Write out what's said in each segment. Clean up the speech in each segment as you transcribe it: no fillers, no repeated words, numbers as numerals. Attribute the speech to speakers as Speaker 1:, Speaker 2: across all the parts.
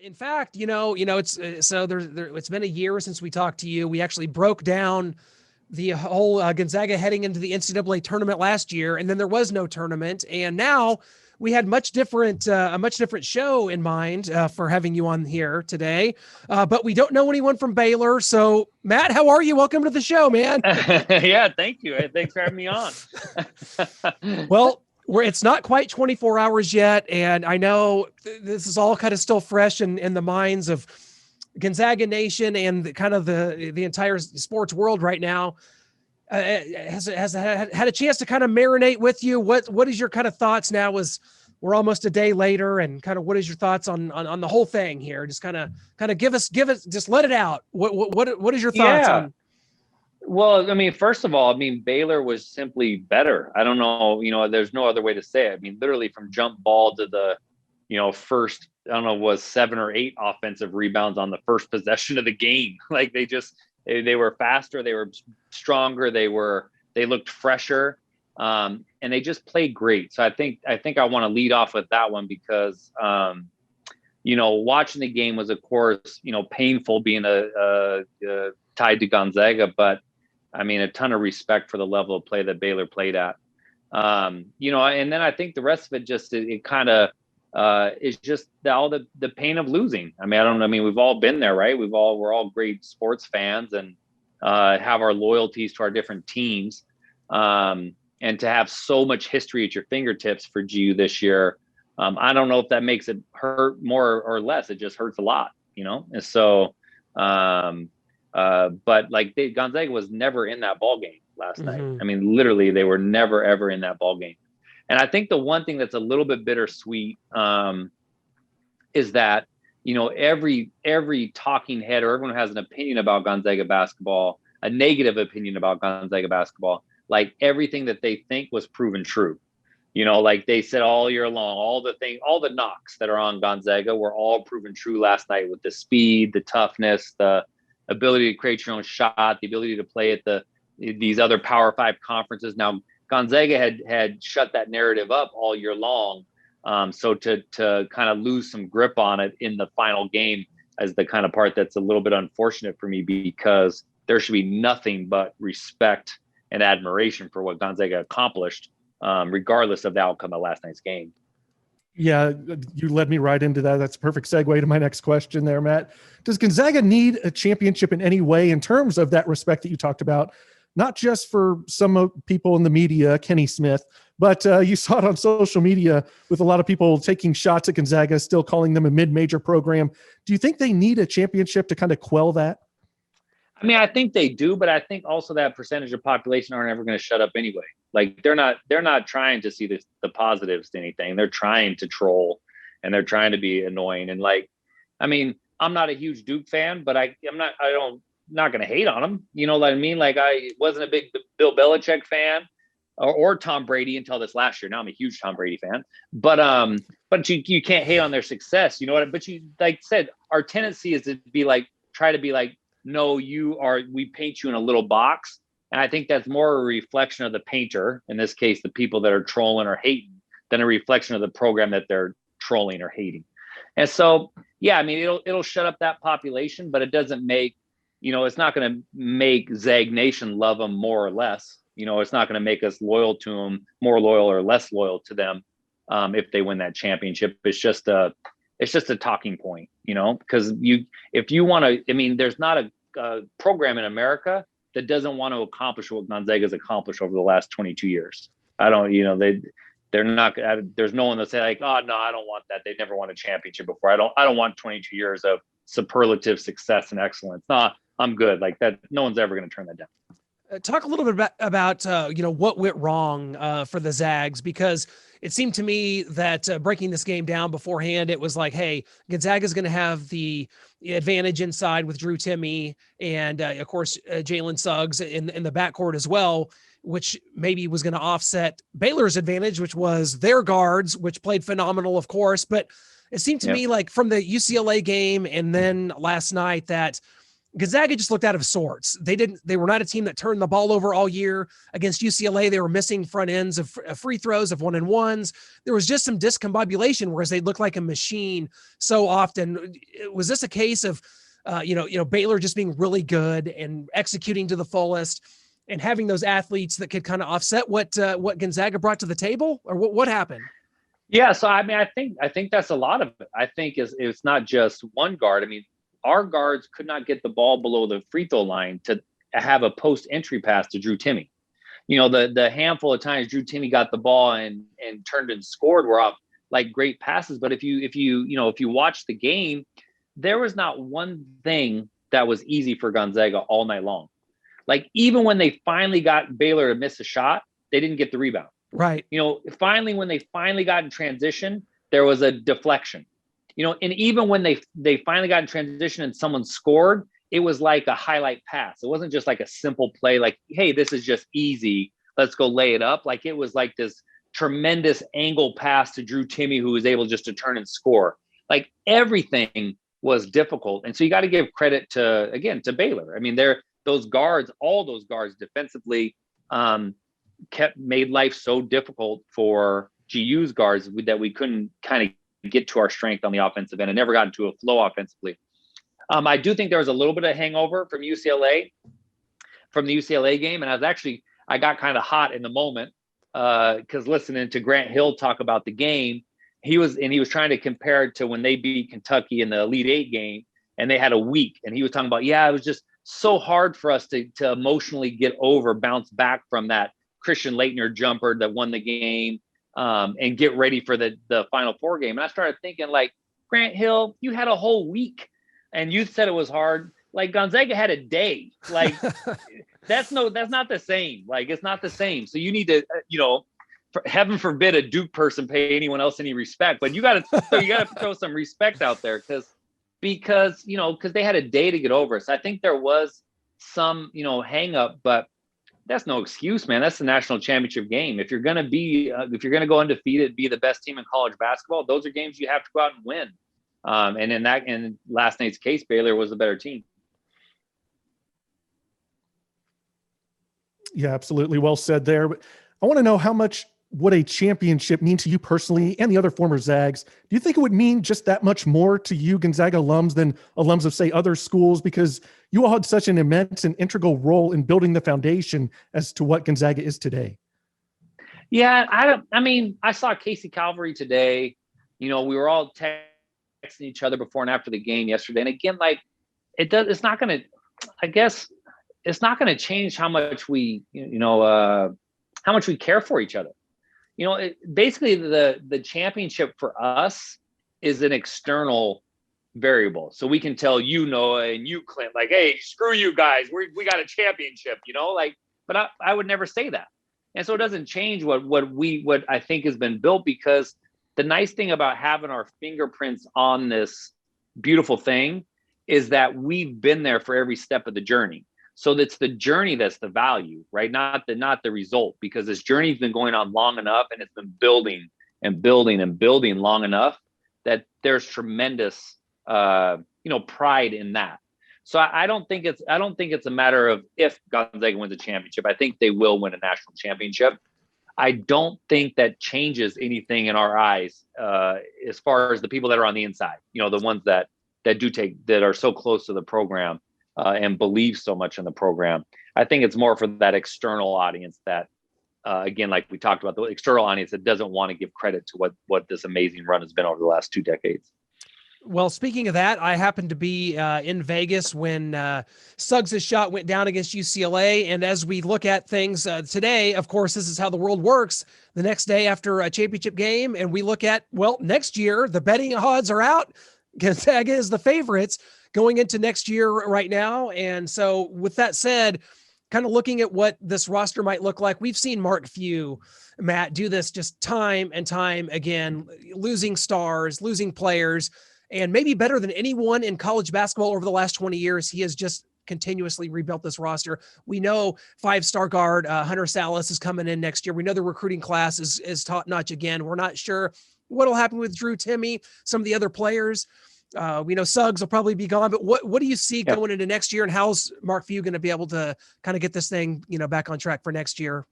Speaker 1: In fact, it's it's been a year since we talked to you. We actually broke down the whole Gonzaga heading into the NCAA tournament last year, and then there was no tournament. And now we had a much different show in mind for having you on here today. But we don't know anyone from Baylor. So Matt, how are you? Welcome to the show, man.
Speaker 2: Yeah, thank you. Thanks for having me on.
Speaker 1: Well, it's not quite 24 hours yet. And I know this is all kind of still fresh in the minds of Gonzaga Nation and the entire sports world right now. Has had a chance to kind of marinate with you. What is your kind of thoughts now as we're almost a day later, and kind of what is your thoughts on the whole thing here? Just kind of give us, just let it out. What is your thoughts on?
Speaker 2: Well, I mean, first of all, Baylor was simply better. I don't know, there's no other way to say it. I mean, literally from jump ball to the, first, I don't know, was 7 or 8 offensive rebounds on the first possession of the game. Like they were faster, they were stronger, they looked fresher, and they just played great. So I think I want to lead off with that one because, watching the game was, of course, painful being tied to Gonzaga, but a ton of respect for the level of play that Baylor played at. And then I think the rest of it just, it kind of is just all the pain of losing. We've all been there, right? We're all great sports fans and have our loyalties to our different teams. And to have so much history at your fingertips for GU this year, I don't know if that makes it hurt more or less. It just hurts a lot, And so, but like Gonzaga was never in that ball game last night. Literally, they were never ever in that ball game. And I think the one thing that's a little bit bittersweet is that every talking head or everyone who has an opinion about Gonzaga basketball, a negative opinion about Gonzaga basketball, like everything that they think was proven true. Like they said all year long, all the knocks that are on Gonzaga were all proven true last night with the speed, the toughness, the ability to create your own shot, the ability to play at these other Power 5 conferences. Now, Gonzaga had shut that narrative up all year long. So to kind of lose some grip on it in the final game is the kind of part that's a little bit unfortunate for me, because there should be nothing but respect and admiration for what Gonzaga accomplished, regardless of the outcome of last night's game.
Speaker 3: Yeah, you led me right into that. That's a perfect segue to my next question there, Matt. Does Gonzaga need a championship in any way in terms of that respect that you talked about? Not just for some people in the media, Kenny Smith, but you saw it on social media with a lot of people taking shots at Gonzaga, still calling them a mid-major program. Do you think they need a championship to kind of quell that?
Speaker 2: I think they do, but I think also that percentage of population aren't ever going to shut up anyway. Like they're not trying to see the positives to anything. They're trying to troll and they're trying to be annoying. And I'm not a huge Duke fan, but I'm not going to hate on him. You know what I mean? Like I wasn't a big Bill Belichick fan or Tom Brady until this last year. Now I'm a huge Tom Brady fan, but you can't hate on their success. You know what? But you, like said, our tendency is to be like, try to be like, no, we paint you in a little box. And I think that's more a reflection of the painter, in this case, the people that are trolling or hating, than a reflection of the program that they're trolling or hating. And so, yeah, it'll shut up that population, but it doesn't make, it's not going to make Zag Nation love them more or less. It's not going to make us loyal to them, more loyal or less loyal to them if they win that championship. It's just a talking point, because if you want to, there's not a program in America that doesn't want to accomplish what Gonzaga's accomplished over the last 22 years. I don't, they're not, there's no one that say like, oh no, I don't want that. They've never won a championship before. I don't want 22 years of superlative success and excellence. No, I'm good. Like that. No one's ever going to turn that down.
Speaker 1: Talk a little bit about what went wrong for the Zags, because it seemed to me that breaking this game down beforehand, it was like, hey, Gonzaga's going to have the advantage inside with Drew Timme and, of course, Jalen Suggs in the backcourt as well, which maybe was going to offset Baylor's advantage, which was their guards, which played phenomenal, of course. But it seemed to me like from the UCLA game and then last night that Gonzaga just looked out of sorts. They were not a team that turned the ball over all year. Against UCLA, they were missing front ends of free throws, of 1-and-1s. There was just some discombobulation, whereas they looked like a machine so often. Was this a case of, Baylor just being really good and executing to the fullest and having those athletes that could kind of offset what Gonzaga brought to the table, or what happened?
Speaker 2: Yeah. So, I mean, I think that's a lot of it. I think it's not just one guard. I mean, our guards could not get the ball below the free throw line to have a post entry pass to Drew Timme. The handful of times Drew Timme got the ball and turned and scored were off like great passes. But if you watch the game, there was not one thing that was easy for Gonzaga all night long. Like, even when they finally got Baylor to miss a shot, they didn't get the rebound.
Speaker 1: Right.
Speaker 2: Finally, when they finally got in transition, there was a deflection. And even when they finally got in transition and someone scored, it was like a highlight pass. It wasn't just like a simple play, like, hey, this is just easy, let's go lay it up. Like, it was like this tremendous angle pass to Drew Timme, who was able just to turn and score. Like, everything was difficult. And so you got to give credit to Baylor. I mean, all those guards defensively made life so difficult for GU's guards that we couldn't kind of get to our strength on the offensive end and never got into a flow offensively. I do think there was a little bit of hangover from the UCLA game. And I got kind of hot in the moment because listening to Grant Hill talk about the game, he was trying to compare it to when they beat Kentucky in the Elite Eight game and they had a week. And he was talking about, it was just so hard for us to emotionally bounce back from that Christian Laettner jumper that won the game. And get ready for the Final Four game. And I started thinking, like, Grant Hill, you had a whole week and you said it was hard. Like, Gonzaga had a day. Like, that's not the same. Like, it's not the same. So you need to, heaven forbid a Duke person pay anyone else any respect, but you got to throw some respect out there because they had a day to get over. So I think there was some, hang up, but that's no excuse, man. That's the national championship game. If you're going to go undefeated, be the best team in college basketball, those are games you have to go out and win. And in last night's case, Baylor was the better team.
Speaker 3: Yeah, absolutely. Well said there. But I want to know, how much would a championship mean to you personally and the other former Zags? Do you think it would mean just that much more to you Gonzaga alums than alums of, say, other schools? Because you all had such an immense and integral role in building the foundation as to what Gonzaga is today.
Speaker 2: Yeah, I saw Casey Calvary today. We were all texting each other before and after the game yesterday. And again, like, it's not going to change how much we care for each other. Basically the championship for us is an external variable. So we can tell Noah and you, Clint, like, hey, screw you guys. We got a championship, but I would never say that. And so it doesn't change what I think has been built, because the nice thing about having our fingerprints on this beautiful thing is that we've been there for every step of the journey. So it's the journey that's the value, right? Not the result, because this journey's been going on long enough and it's been building and building and building long enough that there's tremendous, pride in that. So I don't think it's a matter of if Gonzaga wins a championship. I think they will win a national championship. I don't think that changes anything in our eyes as far as the people that are on the inside, the ones that are so close to the program. And believe so much in the program. I think it's more for that external audience that, again, like we talked about, the external audience that doesn't want to give credit to what this amazing run has been over the last 2 decades.
Speaker 1: Well, speaking of that, I happened to be in Vegas when Suggs' shot went down against UCLA. And as we look at things today, of course, this is how the world works. The next day after a championship game, and we look at, next year, the betting odds are out. Gonzaga is the favorites going into next year right now. And so with that said, kind of looking at what this roster might look like, we've seen Mark Few, Matt, do this just time and time again, losing stars, losing players, and maybe better than anyone in college basketball over the last 20 years. He has just continuously rebuilt this roster. We know 5-star guard Hunter Salas is coming in next year. We know the recruiting class is top notch again. We're not sure what'll happen with Drew Timme, some of the other players. We know Suggs will probably be gone, but what do you see going into next year, and how's Mark Few going to be able to kind of get this thing, back on track for next year?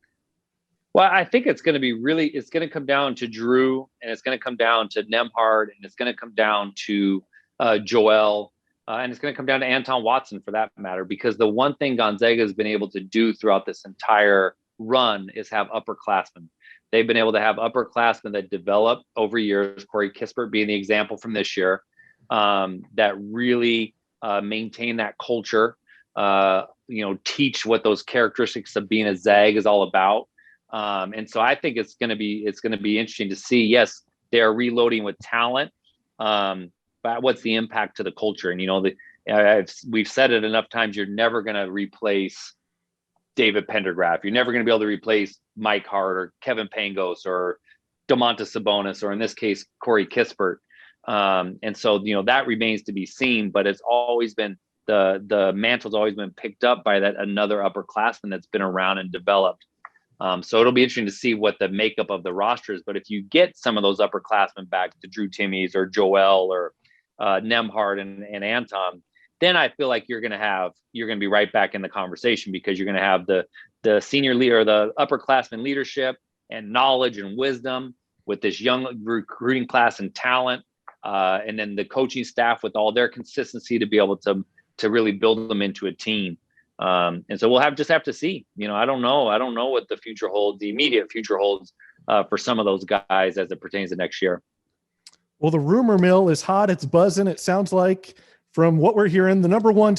Speaker 2: Well, I think it's going to come down to Drew, and it's going to come down to Nemhard, and it's going to come down to Joel, and it's going to come down to Anton Watson for that matter, because the one thing Gonzaga has been able to do throughout this entire run is have upperclassmen. They've been able to have upperclassmen that develop over years, Corey Kispert being the example from this year, that really maintain that culture, teach what those characteristics of being a Zag is all about. And so I think it's going to be interesting to see. Yes, they're reloading with talent, but what's the impact to the culture? And we've said it enough times. You're never going to replace David Pendergraph. You're never going to be able to replace Mike Hart or Kevin Pangos or Domantas Sabonis, or in this case, Corey Kispert. And so that remains to be seen. But it's always been the mantle's always been picked up by that another upperclassman that's been around and developed. So it'll be interesting to see what the makeup of the roster is. But if you get some of those upperclassmen back to Drew Timmies or Joel or Nemhard and Anton, then I feel like you're going to be right back in the conversation, because you're going to have the senior leader, the upperclassmen leadership and knowledge and wisdom with this young recruiting class and talent, and then the coaching staff with all their consistency to be able to really build them into a team. And so we'll just have to see. I don't know what the future holds, the immediate future holds for some of those guys as it pertains to next year.
Speaker 3: Well, the rumor mill is hot. It's buzzing. It sounds like, from what we're hearing, the number one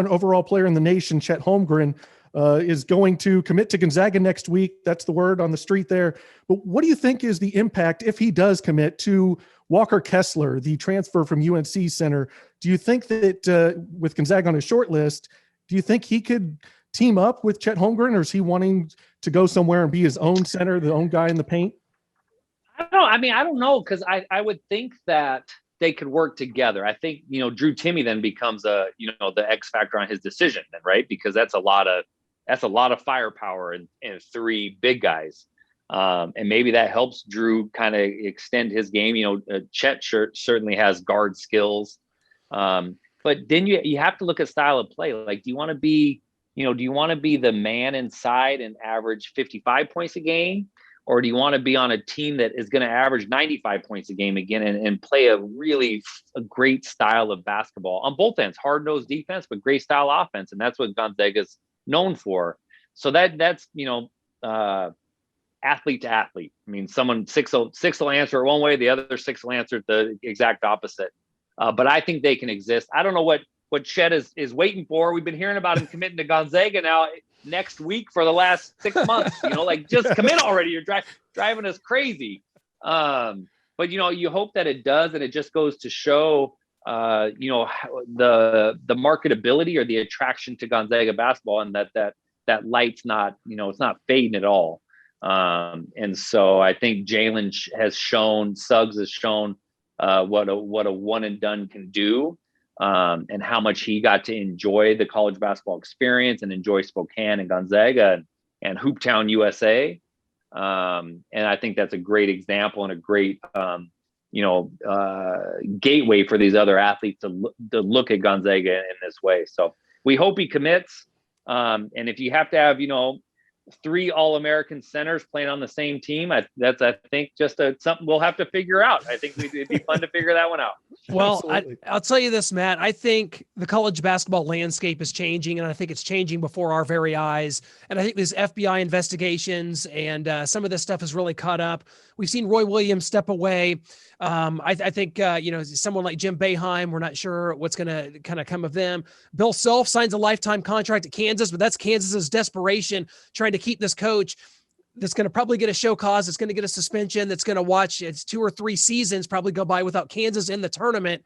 Speaker 3: overall player in the nation, Chet Holmgren, is going to commit to Gonzaga next week. That's the word on the street there. But what do you think is the impact, if he does commit, to Walker Kessler, the transfer from UNC center? Do you think that with Gonzaga on his short list, do you think he could team up with Chet Holmgren, or is he wanting to go somewhere and be his own center, the own guy in the paint?
Speaker 2: I don't know, because I would think that they could work together. I think, Drew Timmy then becomes the X factor on his decision then, right? Because that's a lot of firepower and three big guys. And maybe that helps Drew kind of extend his game. Chet certainly has guard skills. But then you have to look at style of play. Like, do you want to be the man inside and average 55 points a game? Or do you want to be on a team that is going to average 95 points a game again and play a great style of basketball on both ends, hard-nosed defense, but great style offense? And that's what Gonzaga's known for. So that's athlete to athlete. I mean, someone six will answer it one way, the other six will answer it the exact opposite. But I think they can exist. I don't know what Chet is waiting for. We've been hearing about him committing to Gonzaga now next week for the last 6 months. Just commit already. You're driving us crazy. But you hope that it does, and it just goes to show the marketability or the attraction to Gonzaga basketball, and that light's not, it's not fading at all. And so I think Jalen has shown, Suggs has shown what a one and done can do, and how much he got to enjoy the college basketball experience and enjoy Spokane and Gonzaga and Hooptown, USA. And I think that's a great example and a great, gateway for these other athletes to look at Gonzaga in this way. So we hope he commits. And if you have to have, 3 All-American centers playing on the same team, I think just something we'll have to figure out. I think it'd be fun to figure that one out.
Speaker 1: Well, I'll tell you this, Matt. I think the college basketball landscape is changing, and I think it's changing before our very eyes. And I think these FBI investigations and some of this stuff has really caught up. We've seen Roy Williams step away. I think, someone like Jim Boeheim, we're not sure what's going to kind of come of them. Bill Self signs a lifetime contract at Kansas, but that's Kansas's desperation trying to keep this coach that's going to probably get a show cause. It's going to get a suspension. That's going to watch its 2 or 3 seasons probably go by without Kansas in the tournament.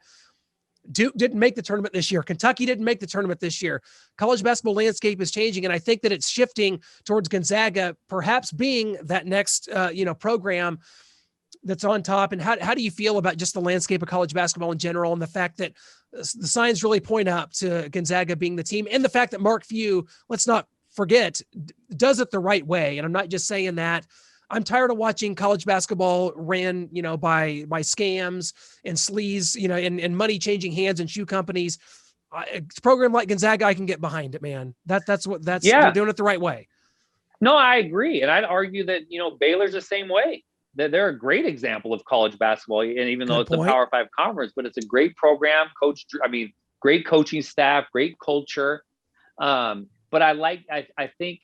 Speaker 1: Duke didn't make the tournament this year. Kentucky didn't make the tournament this year. College basketball landscape is changing, and I think that it's shifting towards Gonzaga perhaps being that next, program that's on top. And how do you feel about just the landscape of college basketball in general, and the fact that the signs really point up to Gonzaga being the team, and the fact that Mark Few, let's not forget, does it the right way? And I'm not just saying that I'm tired of watching college basketball ran, by scams and sleaze, and money changing hands and shoe companies. A program like Gonzaga, I can get behind it, man. They're doing it the right way.
Speaker 2: No, I agree. And I'd argue that, Baylor's the same way. They're a great example of college basketball. And even though it's a Power 5 conference, but it's a great program, great coaching staff, great culture. But I think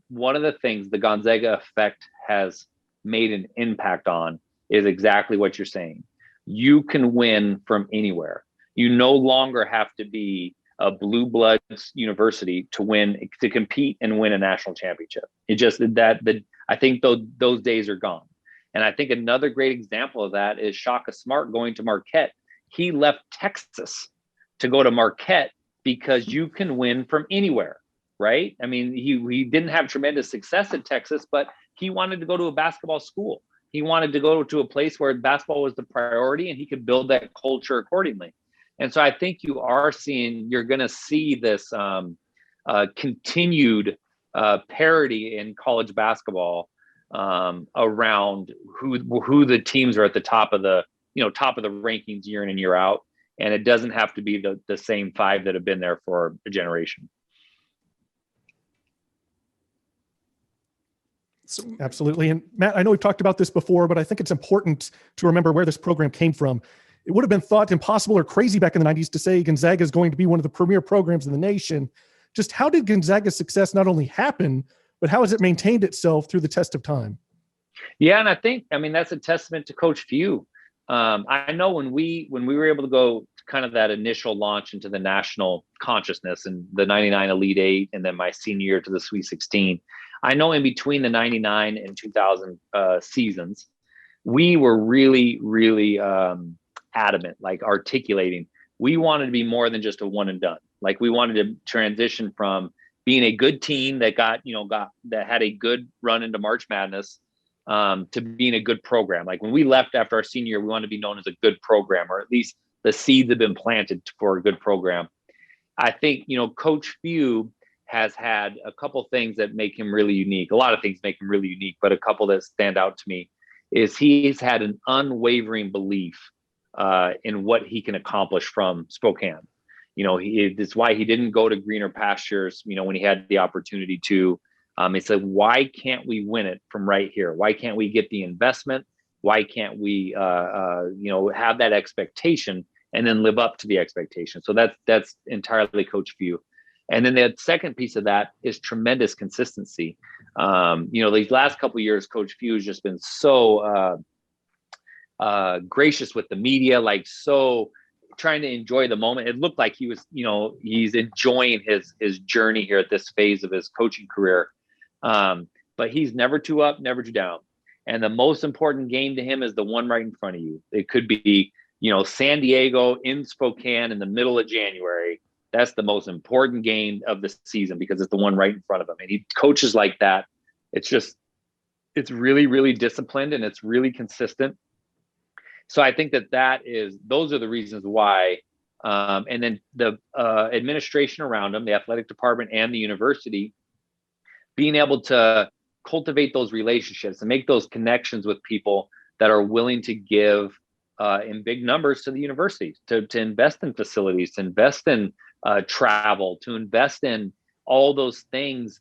Speaker 2: one of the things the Gonzaga effect has made an impact on is exactly what you're saying. You can win from anywhere. You no longer have to be a blue bloods university to compete and win a national championship. I think those days are gone. And I think another great example of that is Shaka Smart going to Marquette. He left Texas to go to Marquette because you can win from anywhere, right? I mean, he didn't have tremendous success at Texas, but he wanted to go to a basketball school. He wanted to go to a place where basketball was the priority and he could build that culture accordingly. And so I think you're going to see this continued parity in college basketball around who the teams are at the top of the rankings year in and year out. And it doesn't have to be the same 5 that have been there for a generation.
Speaker 3: Absolutely. And Matt, I know we've talked about this before, but I think it's important to remember where this program came from. It would have been thought impossible or crazy back in the 90s to say Gonzaga is going to be one of the premier programs in the nation. Just how did Gonzaga's success not only happen, but how has it maintained itself through the test of time?
Speaker 2: Yeah, and I think, that's a testament to Coach Few. I know when we were able to go kind of that initial launch into the national consciousness and the 99 Elite 8 and then my senior year to the Sweet 16, I know in between the 99 and 2000 seasons, we were really, really adamant, like articulating, we wanted to be more than just a one and done. Like we wanted to transition from being a good team that that had a good run into March Madness to being a good program. Like when we left after our senior year, we wanted to be known as a good program, or at least the seeds have been planted for a good program. I think, Coach Few has had a couple things that make him really unique. A lot of things make him really unique, but a couple that stand out to me is he's had an unwavering belief in what he can accomplish from Spokane. It's why he didn't go to greener pastures, when he had the opportunity to. He said, why can't we win it from right here? Why can't we get the investment? Why can't we, have that expectation and then live up to the expectation? So that's entirely Coach Few. And then the second piece of that is tremendous consistency. These last couple of years, Coach Few has just been so gracious with the media, like so trying to enjoy the moment. It looked like he was, he's enjoying his journey here at this phase of his coaching career. But he's never too up, never too down. And the most important game to him is the one right in front of you. It could be, San Diego in Spokane in the middle of January. That's the most important game of the season because it's the one right in front of him. And he coaches like that. It's really, really disciplined and it's really consistent. So I think those are the reasons why. And then the administration around him, the athletic department and the university, being able to cultivate those relationships and make those connections with people that are willing to give in big numbers to the universities, to invest in facilities, to invest in travel, to invest in all those things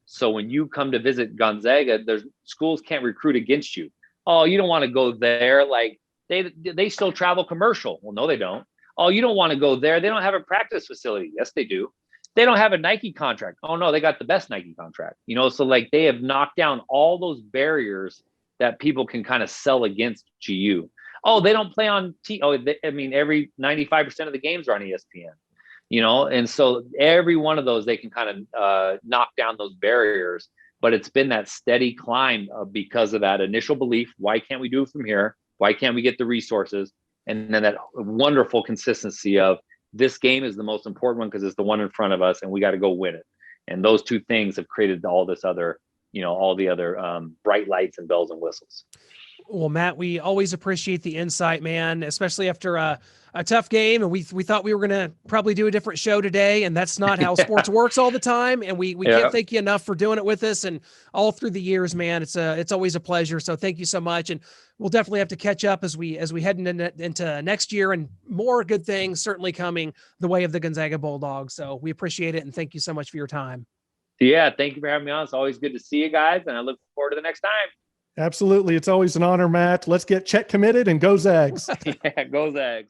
Speaker 2: so when you come to visit Gonzaga, schools can't recruit against you. Oh, you don't want to go there. Like they still travel commercial. Well, no, they don't. Oh, you don't want to go there. They don't have a practice facility. Yes, they do. They don't have a Nike contract. Oh no, they got the best Nike contract. So like they have knocked down all those barriers that people can kind of sell against GU. Oh, they don't play on every 95% of the games are on ESPN, and so every one of those, they can kind of knock down those barriers, but it's been that steady climb because of that initial belief. Why can't we do it from here? Why can't we get the resources? And then that wonderful consistency of this game is the most important one because it's the one in front of us and we got to go win it. And those two things have created all this other, all the other bright lights and bells and whistles.
Speaker 1: Well, Matt, we always appreciate the insight, man, especially after a tough game. And we thought we were going to probably do a different show today, and that's not how sports works all the time. And we can't thank you enough for doing it with us and all through the years, man. It's always a pleasure. So thank you so much. And we'll definitely have to catch up as we head into next year, and more good things certainly coming the way of the Gonzaga Bulldogs. So we appreciate it. And thank you so much for your time.
Speaker 2: Yeah. Thank you for having me on. It's always good to see you guys, and I look forward to the next time.
Speaker 3: Absolutely. It's always an honor, Matt. Let's get Chet committed and go Zags.
Speaker 2: Yeah, go Zags.